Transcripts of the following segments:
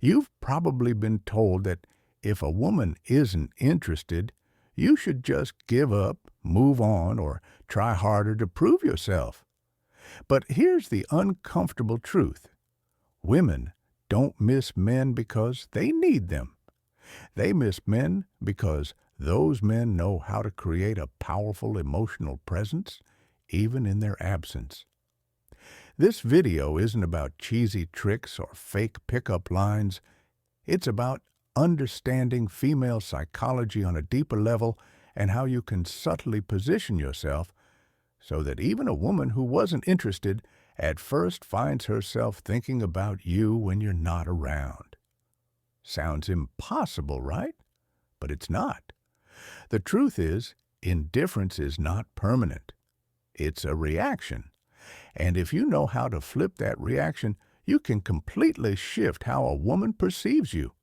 You've probably been told that if a woman isn't interested, you should just give up, move on, or try harder to prove yourself. But here's the uncomfortable truth. Women don't miss men because they need them. They miss men because those men know how to create a powerful emotional presence, even in their absence. This video isn't about cheesy tricks or fake pickup lines. It's about understanding female psychology on a deeper level and how you can subtly position yourself so that even a woman who wasn't interested at first finds herself thinking about you when you're not around. Sounds impossible, right? But it's not. The truth is, indifference is not permanent. It's a reaction. And if you know how to flip that reaction, you can completely shift how a woman perceives you.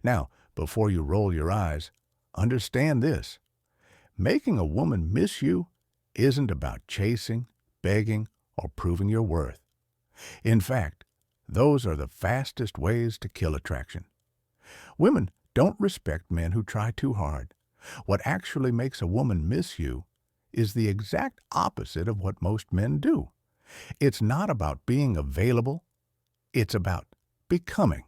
Now, before you roll your eyes, understand this. Making a woman miss you isn't about chasing, begging, or proving your worth. In fact, those are the fastest ways to kill attraction. Women don't respect men who try too hard. What actually makes a woman miss you is the exact opposite of what most men do. It's not about being available. It's about becoming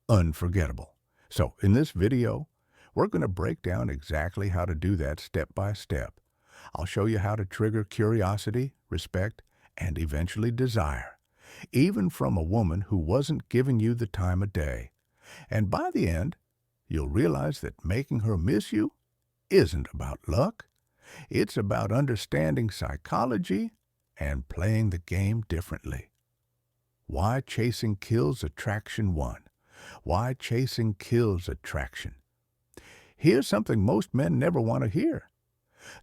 unforgettable. So in this video, we're going to break down exactly how to do that step by step. I'll show you how to trigger curiosity, respect, and eventually desire, even from a woman who wasn't giving you the time of day. And by the end, you'll realize that making her miss you isn't about luck. It's about understanding psychology and playing the game differently. Why chasing kills attraction 1. Why chasing kills attraction. Here's something most men never want to hear.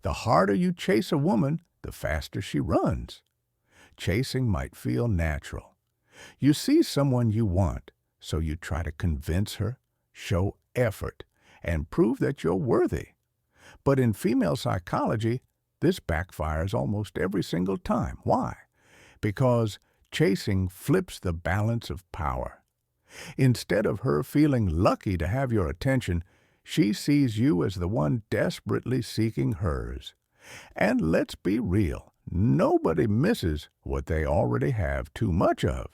The harder you chase a woman, the faster she runs. Chasing might feel natural. You see someone you want, so you try to convince her, show effort, and prove that you're worthy. But in female psychology, this backfires almost every single time. Why? Because chasing flips the balance of power. Instead of her feeling lucky to have your attention, she sees you as the one desperately seeking hers. And let's be real, nobody misses what they already have too much of.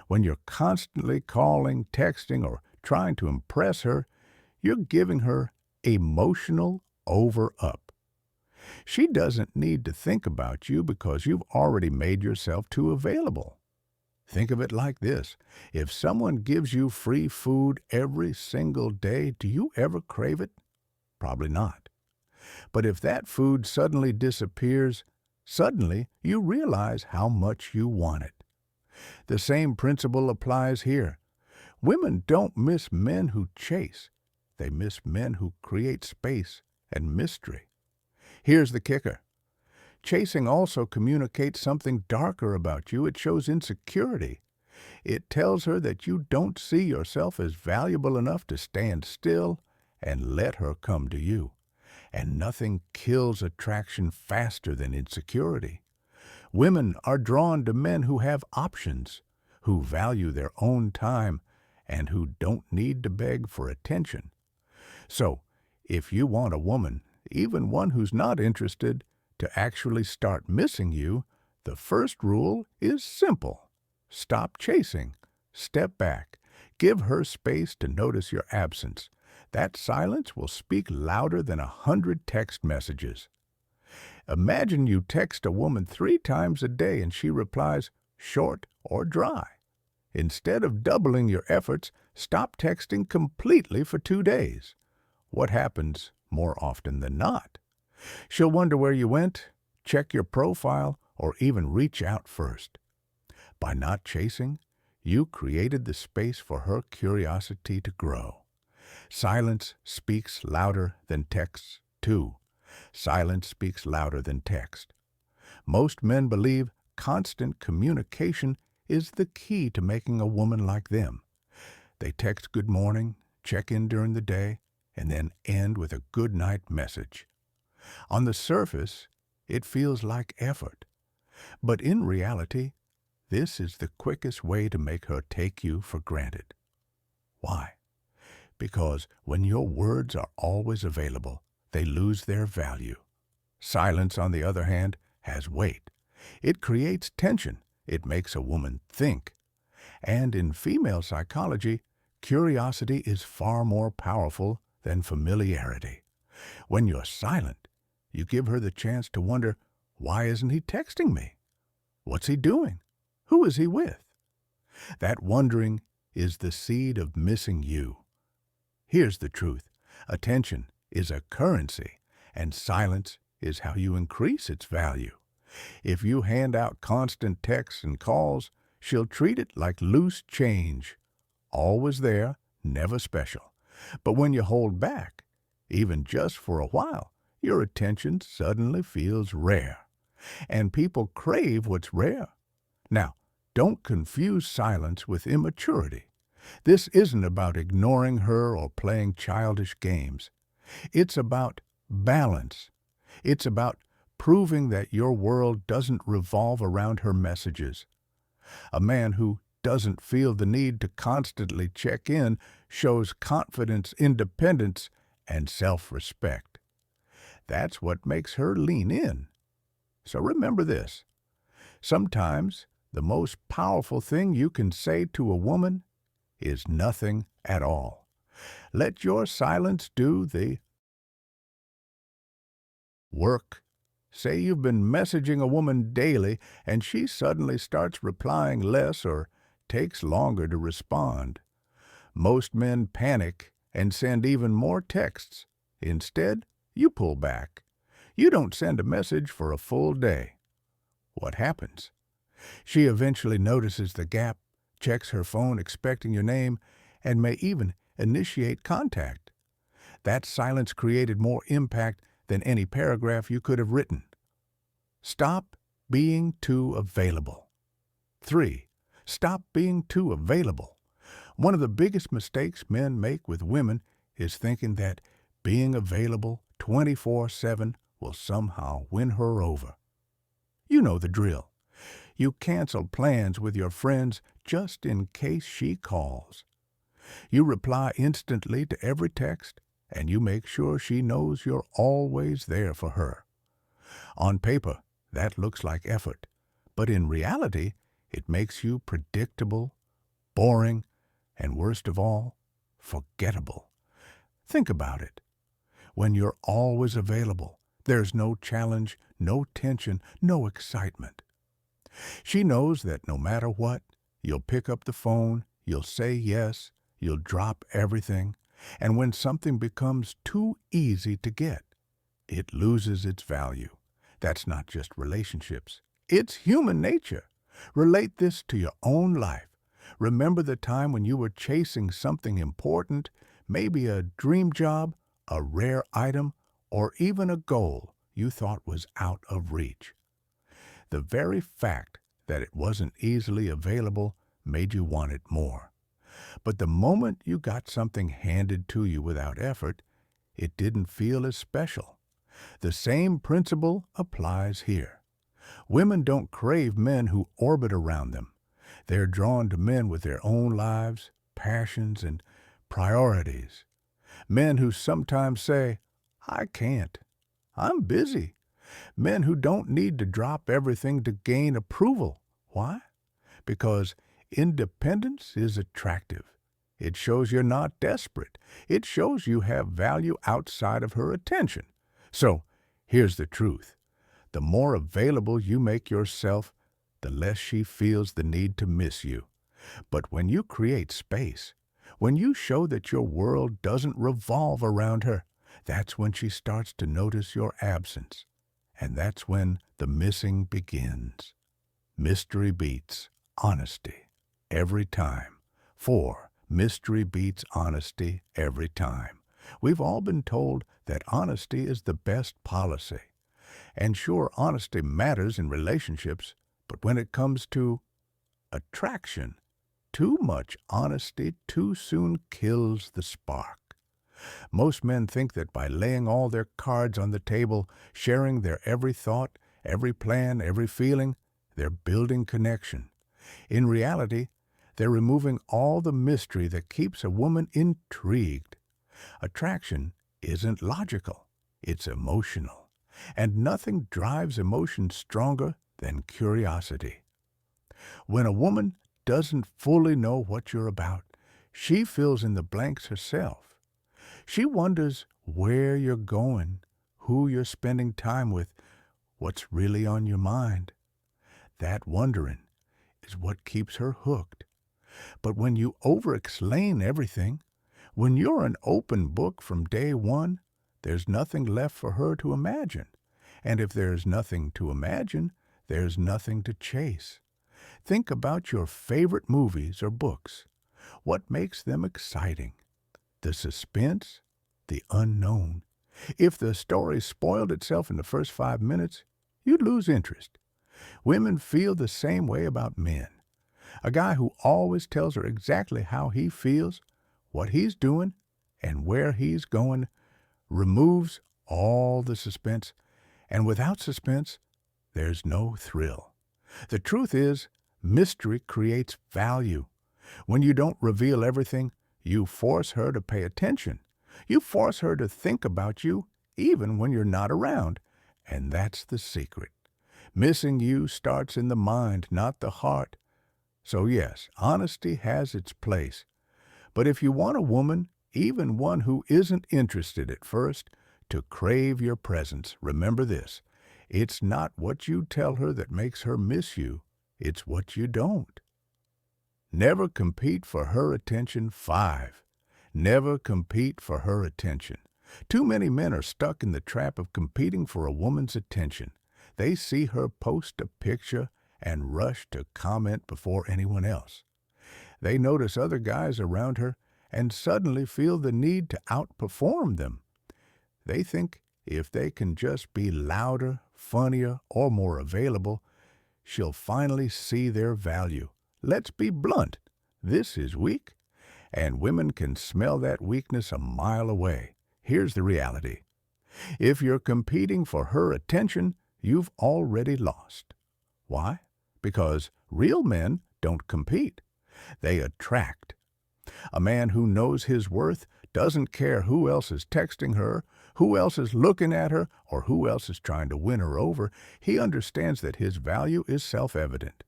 When you're constantly calling, texting, or trying to impress her, you're giving her emotional over-up. She doesn't need to think about you because you've already made yourself too available. Think of it like this. If someone gives you free food every single day, do you ever crave it? Probably not. But if that food suddenly disappears, suddenly you realize how much you want it. The same principle applies here. Women don't miss men who chase. They miss men who create space and mystery. Here's the kicker. Chasing also communicates something darker about you. It shows insecurity. It tells her that you don't see yourself as valuable enough to stand still and let her come to you. And nothing kills attraction faster than insecurity. Women are drawn to men who have options, who value their own time, and who don't need to beg for attention. So, if you want a woman, even one who's not interested, to actually start missing you, the first rule is simple. Stop chasing. Step back. Give her space to notice your absence. That silence will speak louder than 100 text messages. Imagine you text a woman 3 times a day and she replies short or dry. Instead of doubling your efforts, stop texting completely for 2 days. What happens more often than not? She'll wonder where you went, check your profile, or even reach out first. By not chasing, you created the space for her curiosity to grow. Silence speaks louder than text, too. Silence speaks louder than text. Most men believe constant communication is the key to making a woman like them. They text good morning, check in during the day, and then end with a good night message. On the surface, it feels like effort. But in reality, this is the quickest way to make her take you for granted. Why? Because when your words are always available, they lose their value. Silence, on the other hand, has weight. It creates tension. It makes a woman think. And in female psychology, curiosity is far more powerful than familiarity. When you're silent, you give her the chance to wonder, why isn't he texting me? What's he doing? Who is he with? That wondering is the seed of missing you. Here's the truth. Attention is a currency, and silence is how you increase its value. If you hand out constant texts and calls, she'll treat it like loose change. Always there, never special. But when you hold back, even just for a while, your attention suddenly feels rare. And people crave what's rare. Now, don't confuse silence with immaturity. This isn't about ignoring her or playing childish games. It's about balance. It's about proving that your world doesn't revolve around her messages. A man who doesn't feel the need to constantly check in shows confidence, independence, and self-respect. That's what makes her lean in. So remember this. Sometimes the most powerful thing you can say to a woman is nothing at all. Let your silence do the work. Say you've been messaging a woman daily and she suddenly starts replying less or takes longer to respond. Most men panic and send even more texts. Instead, you pull back. You don't send a message for a full day. What happens? She eventually notices the gap, checks her phone expecting your name, and may even initiate contact. That silence created more impact than any paragraph you could have written. Stop being too available. 3. Stop being too available. One of the biggest mistakes men make with women is thinking that being available 24/7 will somehow win her over. You know the drill. You cancel plans with your friends just in case she calls. You reply instantly to every text, and you make sure she knows you're always there for her. On paper, that looks like effort, but in reality, it makes you predictable, boring, and worst of all, forgettable. Think about it. When you're always available, there's no challenge, no tension, no excitement. She knows that no matter what, you'll pick up the phone, you'll say yes, you'll drop everything, and when something becomes too easy to get, it loses its value. That's not just relationships. It's human nature. Relate this to your own life. Remember the time when you were chasing something important, maybe a dream job, a rare item, or even a goal you thought was out of reach. The very fact that it wasn't easily available made you want it more. But the moment you got something handed to you without effort, it didn't feel as special. The same principle applies here. Women don't crave men who orbit around them. They're drawn to men with their own lives, passions, and priorities. Men who sometimes say, "I can't. I'm busy." Men who don't need to drop everything to gain approval. Why? Because independence is attractive. It shows you're not desperate. It shows you have value outside of her attention. So, here's the truth. The more available you make yourself, the less she feels the need to miss you. But when you create space, when you show that your world doesn't revolve around her, that's when she starts to notice your absence. And that's when the missing begins. Mystery beats honesty every time. 4. Mystery beats honesty every time. We've all been told that honesty is the best policy. And sure, honesty matters in relationships, but when it comes to attraction, too much honesty too soon kills the spark. Most men think that by laying all their cards on the table, sharing their every thought, every plan, every feeling, they're building connection. In reality, They're removing all the mystery that keeps a woman intrigued. Attraction isn't logical, it's emotional. And nothing drives emotion stronger than curiosity. When a woman doesn't fully know what you're about, she fills in the blanks herself. She wonders where you're going, who you're spending time with, what's really on your mind. That wondering is what keeps her hooked. But when you over-explain everything, when you're an open book from day one, there's nothing left for her to imagine. And if there's nothing to imagine, there's nothing to chase. Think about your favorite movies or books. What makes them exciting? The suspense, the unknown. If the story spoiled itself in the first 5 minutes, you'd lose interest. Women feel the same way about men. A guy who always tells her exactly how he feels, what he's doing, and where he's going removes all the suspense, and without suspense, there's no thrill. The truth is, mystery creates value. When you don't reveal everything, you force her to pay attention. You force her to think about you even when you're not around. And that's the secret. Missing you starts in the mind, not the heart. So yes, honesty has its place. But if you want a woman, even one who isn't interested at first, to crave your presence, remember this. It's not what you tell her that makes her miss you. It's what you don't. Never compete for her attention. 5. Never compete for her attention. Too many men are stuck in the trap of competing for a woman's attention. They see her post a picture and rush to comment before anyone else. They notice other guys around her and suddenly feel the need to outperform them. They think if they can just be louder, funnier, or more available, she'll finally see their value. Let's be blunt. This is weak, and women can smell that weakness a mile away. Here's the reality. If you're competing for her attention, you've already lost. Why? Because real men don't compete. They attract. A man who knows his worth doesn't care who else is texting her, who else is looking at her, or who else is trying to win her over. He understands that his value is self-evident.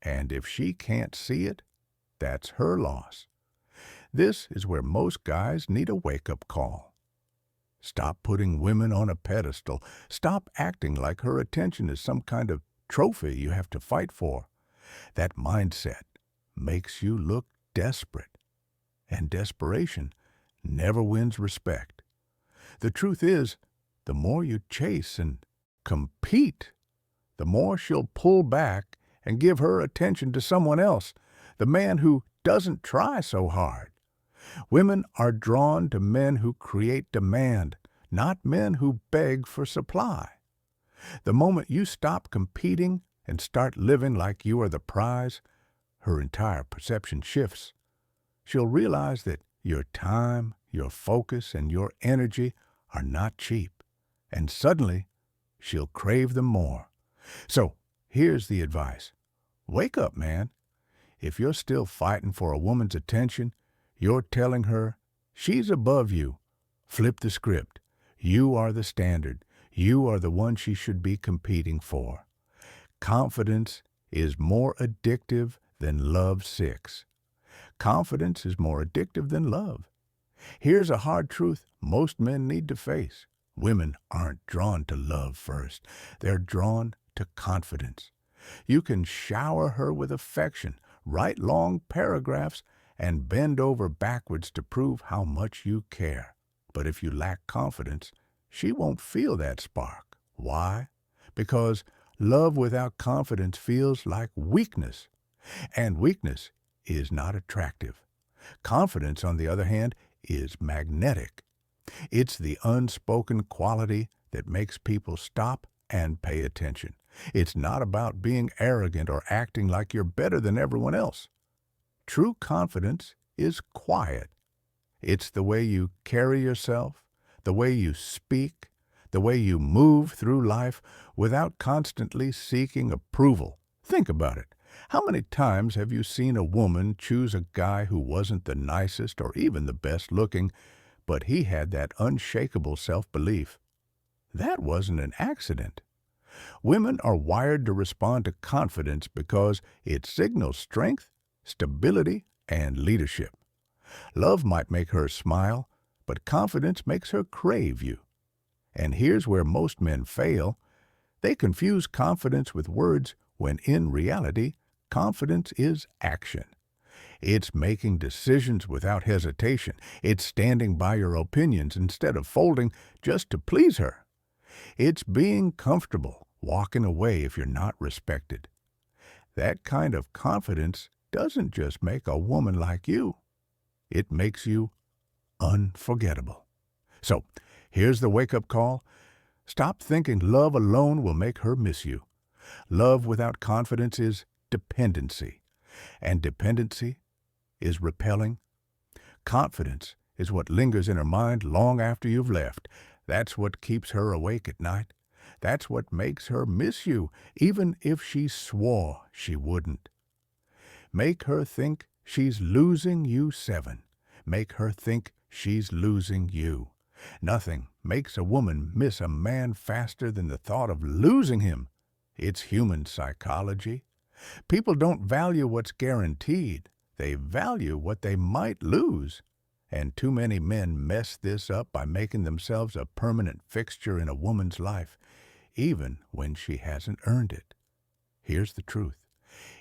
And if she can't see it, that's her loss. This is where most guys need a wake-up call. Stop putting women on a pedestal. Stop acting like her attention is some kind of trophy you have to fight for. That mindset makes you look desperate. And desperation never wins respect. The truth is, the more you chase and compete, the more she'll pull back and give her attention to someone else, the man who doesn't try so hard. Women are drawn to men who create demand, not men who beg for supply. The moment you stop competing and start living like you are the prize, her entire perception shifts. She'll realize that your time, your focus, and your energy are not cheap, and suddenly she'll crave them more. So here's the advice. Wake up, man. If you're still fighting for a woman's attention, you're telling her she's above you. Flip the script. You are the standard. You are the one she should be competing for. Confidence is more addictive than love 6. Confidence is more addictive than love. Here's a hard truth most men need to face. Women aren't drawn to love first. They're drawn to confidence. You can shower her with affection, write long paragraphs, and bend over backwards to prove how much you care. But if you lack confidence, she won't feel that spark. Why? Because love without confidence feels like weakness. And weakness is not attractive. Confidence, on the other hand, is magnetic. It's the unspoken quality that makes people stop and pay attention. It's not about being arrogant or acting like you're better than everyone else. True confidence is quiet. It's the way you carry yourself, the way you speak, the way you move through life without constantly seeking approval. Think about it. How many times have you seen a woman choose a guy who wasn't the nicest or even the best looking, but he had that unshakable self-belief? That wasn't an accident. Women are wired to respond to confidence because it signals strength, stability, and leadership. Love might make her smile, but confidence makes her crave you. And here's where most men fail. They confuse confidence with words when in reality, confidence is action. It's making decisions without hesitation. It's standing by your opinions instead of folding just to please her. It's being comfortable, walking away if you're not respected. That kind of confidence doesn't just make a woman like you. It makes you unforgettable. So, here's the wake-up call. Stop thinking love alone will make her miss you. Love without confidence is dependency, and dependency is repelling. Confidence is what lingers in her mind long after you've left. That's what keeps her awake at night. That's what makes her miss you, even if she swore she wouldn't. Make her think she's losing you 7. Make her think she's losing you. Nothing makes a woman miss a man faster than the thought of losing him. It's human psychology. People don't value what's guaranteed. They value what they might lose. And too many men mess this up by making themselves a permanent fixture in a woman's life, even when she hasn't earned it. Here's the truth.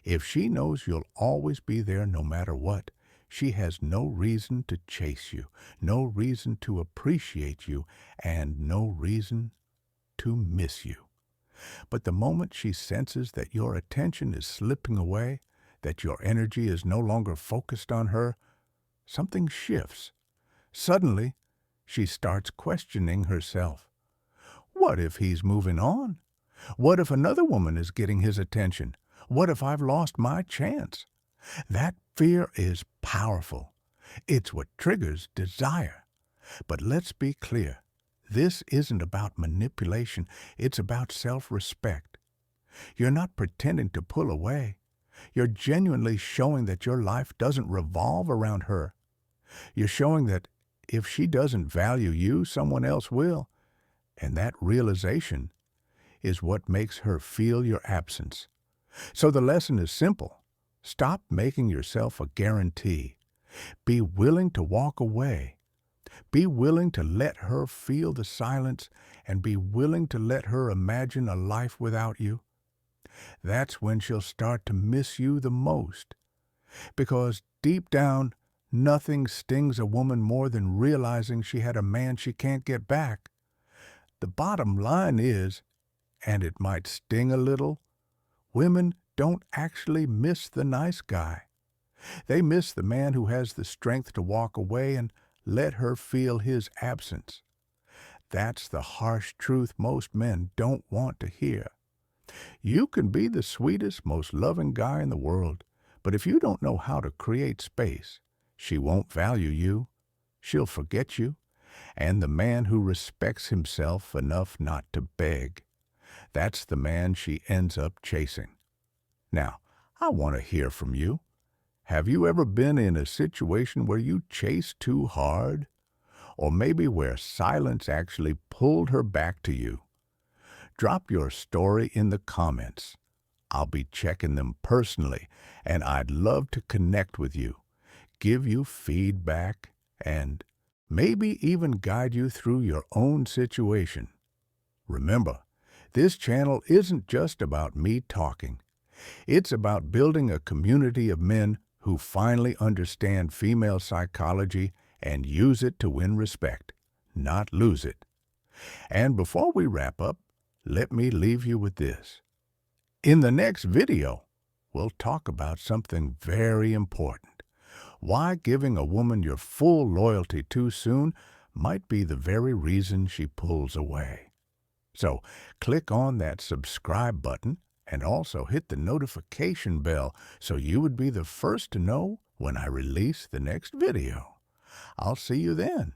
If she knows you'll always be there no matter what, she has no reason to chase you, no reason to appreciate you, and no reason to miss you. But the moment she senses that your attention is slipping away, that your energy is no longer focused on her, something shifts. Suddenly, she starts questioning herself. What if he's moving on? What if another woman is getting his attention? What if I've lost my chance? That fear is powerful. It's what triggers desire. But let's be clear. This isn't about manipulation. It's about self-respect. You're not pretending to pull away. You're genuinely showing that your life doesn't revolve around her. You're showing that if she doesn't value you, someone else will. And that realization is what makes her feel your absence. So the lesson is simple. Stop making yourself a guarantee. Be willing to walk away. Be willing to let her feel the silence and be willing to let her imagine a life without you. That's when she'll start to miss you the most. Because deep down, nothing stings a woman more than realizing she had a man she can't get back. The bottom line is, and it might sting a little, women don't actually miss the nice guy. They miss the man who has the strength to walk away and let her feel his absence. That's the harsh truth most men don't want to hear. You can be the sweetest, most loving guy in the world, but if you don't know how to create space, she won't value you, she'll forget you, and the man who respects himself enough not to beg, that's the man she ends up chasing. Now, I want to hear from you. Have you ever been in a situation where you chased too hard? Or maybe where silence actually pulled her back to you? Drop your story in the comments. I'll be checking them personally, and I'd love to connect with you, give you feedback, and maybe even guide you through your own situation. Remember, this channel isn't just about me talking. It's about building a community of men who finally understand female psychology and use it to win respect, not lose it. And before we wrap up, let me leave you with this. In the next video, we'll talk about something very important. Why giving a woman your full loyalty too soon might be the very reason she pulls away. So click on that subscribe button and also hit the notification bell so you would be the first to know when I release the next video. I'll see you then.